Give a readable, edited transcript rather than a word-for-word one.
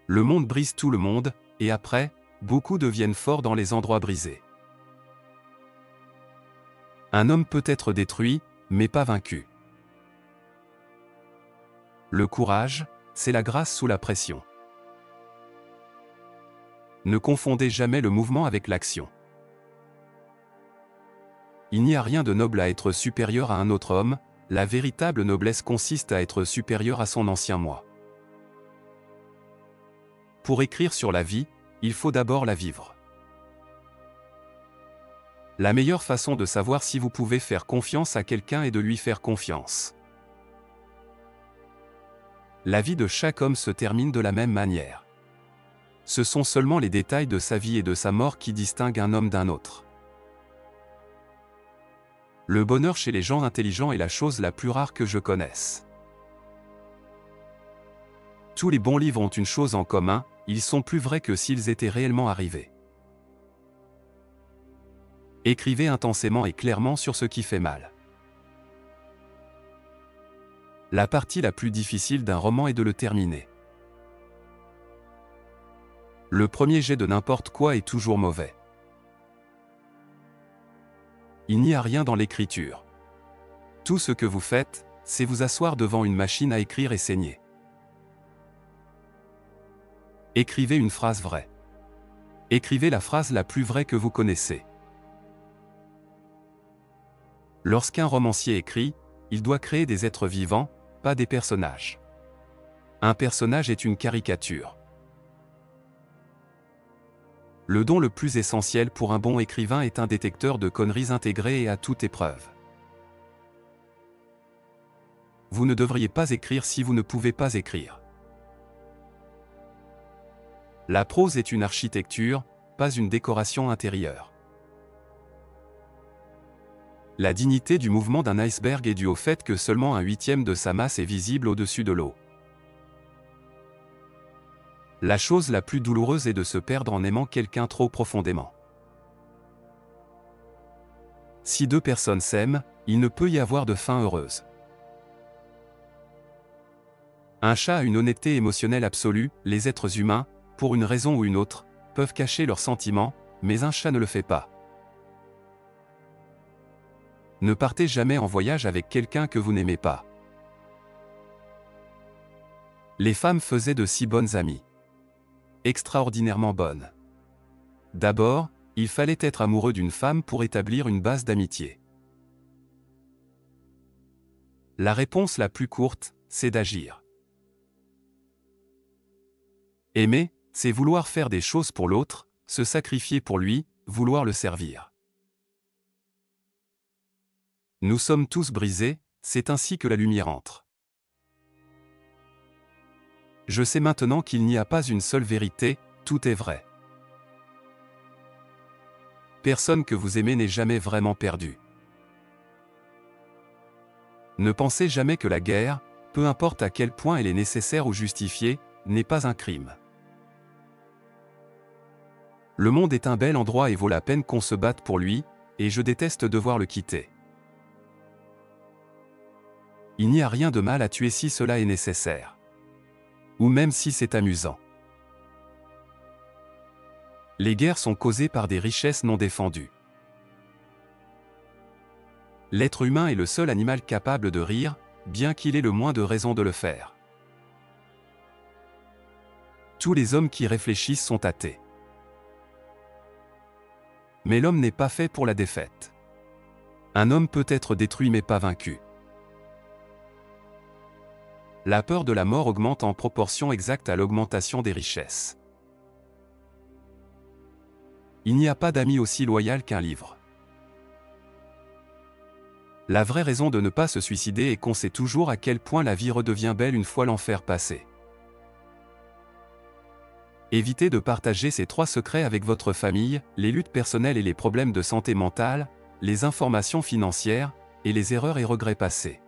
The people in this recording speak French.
Le monde brise tout le monde, et après, beaucoup deviennent forts dans les endroits brisés. Un homme peut être détruit, mais pas vaincu. Le courage, c'est la grâce sous la pression. Ne confondez jamais le mouvement avec l'action. Il n'y a rien de noble à être supérieur à un autre homme, la véritable noblesse consiste à être supérieur à son ancien moi. Pour écrire sur la vie, il faut d'abord la vivre. La meilleure façon de savoir si vous pouvez faire confiance à quelqu'un est de lui faire confiance. La vie de chaque homme se termine de la même manière. Ce sont seulement les détails de sa vie et de sa mort qui distinguent un homme d'un autre. Le bonheur chez les gens intelligents est la chose la plus rare que je connaisse. Tous les bons livres ont une chose en commun, ils sont plus vrais que s'ils étaient réellement arrivés. Écrivez intensément et clairement sur ce qui fait mal. La partie la plus difficile d'un roman est de le terminer. Le premier jet de n'importe quoi est toujours mauvais. Il n'y a rien dans l'écriture. Tout ce que vous faites, c'est vous asseoir devant une machine à écrire et saigner. Écrivez une phrase vraie. Écrivez la phrase la plus vraie que vous connaissez. Lorsqu'un romancier écrit, il doit créer des êtres vivants, pas des personnages. Un personnage est une caricature. Le don le plus essentiel pour un bon écrivain est un détecteur de conneries intégré et à toute épreuve. Vous ne devriez pas écrire si vous ne pouvez pas écrire. La prose est une architecture, pas une décoration intérieure. La dignité du mouvement d'un iceberg est due au fait que seulement un huitième de sa masse est visible au-dessus de l'eau. La chose la plus douloureuse est de se perdre en aimant quelqu'un trop profondément. Si deux personnes s'aiment, il ne peut y avoir de fin heureuse. Un chat a une honnêteté émotionnelle absolue, les êtres humains, pour une raison ou une autre, peuvent cacher leurs sentiments, mais un chat ne le fait pas. Ne partez jamais en voyage avec quelqu'un que vous n'aimez pas. Les femmes faisaient de si bonnes amies. Extraordinairement bonnes. D'abord, il fallait être amoureux d'une femme pour établir une base d'amitié. La réponse la plus courte, c'est d'agir. Aimer, c'est vouloir faire des choses pour l'autre, se sacrifier pour lui, vouloir le servir. Nous sommes tous brisés, c'est ainsi que la lumière entre. Je sais maintenant qu'il n'y a pas une seule vérité, tout est vrai. Personne que vous aimez n'est jamais vraiment perdu. Ne pensez jamais que la guerre, peu importe à quel point elle est nécessaire ou justifiée, n'est pas un crime. Le monde est un bel endroit et vaut la peine qu'on se batte pour lui, et je déteste devoir le quitter. Il n'y a rien de mal à tuer si cela est nécessaire. Ou même si c'est amusant. Les guerres sont causées par des richesses non défendues. L'être humain est le seul animal capable de rire, bien qu'il ait le moins de raisons de le faire. Tous les hommes qui réfléchissent sont athées. Mais l'homme n'est pas fait pour la défaite. Un homme peut être détruit mais pas vaincu. La peur de la mort augmente en proportion exacte à l'augmentation des richesses. Il n'y a pas d'ami aussi loyal qu'un livre. La vraie raison de ne pas se suicider est qu'on sait toujours à quel point la vie redevient belle une fois l'enfer passé. Évitez de partager ces 3 secrets avec votre famille, les luttes personnelles et les problèmes de santé mentale, les informations financières, et les erreurs et regrets passés.